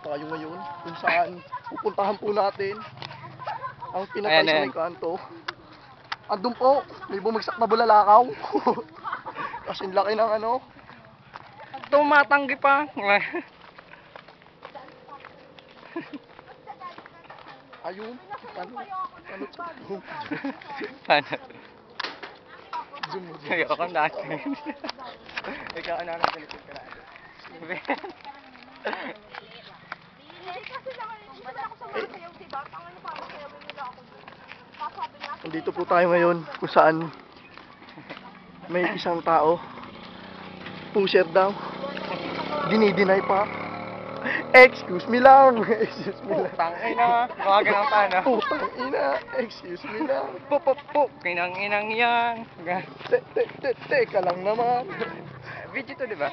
tayo ngayon kung saan pupuntahan po natin ang pinatay sa may kanto. Andun po, may bumagsak na bulalakaw. Kasing laki ng ano. Tumatanggi pa. Ayun. Ano? Paano? Zoom mo. Ayoko natin. Ikaw ano ang pinipit ka natin. Nandito po tayo ngayon kung saan may isang tao. Pusher daw. Dinideny pa. Excuse me lang. Excuse me lang. Putang ina. Mga ganang paano. Putang ina. Excuse me lang. Pupupuk. Kinang-inang yan. Teka lang naman. Video to diba?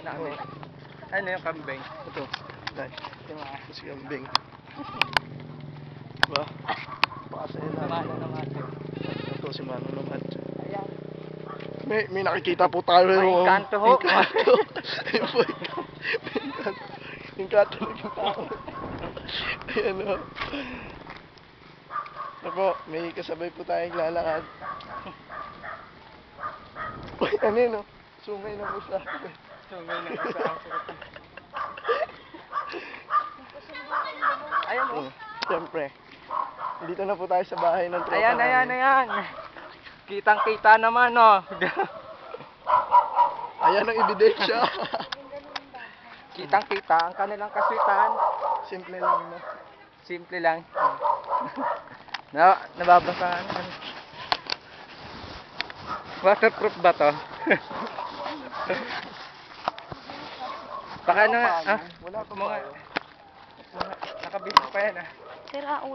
Ano yung kambing? Ito. Dahil. Diba? Ito si kambing. Diba? Pakasaya na. Mano naman. Ito si Mano naman. Ayan. May nakikita po tayo. May kanto ho. Kanto. Ayun po. Yung kanto ng tao. Ayan o. Ito po, may kasabay po tayong lalakad. Uy, ano yun o? Sungay na po sa akin. Sungay na po sa akin. Ayan o. Siyempre. Dito na po tayo sa bahay ng tropa Ayan, namin. ayan. Kitang-kita naman o. Ayan ang ebidensya. Kitang-kita ang kanilang kaswitan. Simple lang, no? Simple lang. Nababasahan. Waterproof ba to? Baka na, Wala pa mga tayo. nakabihis pa yan ah. Sira ulo.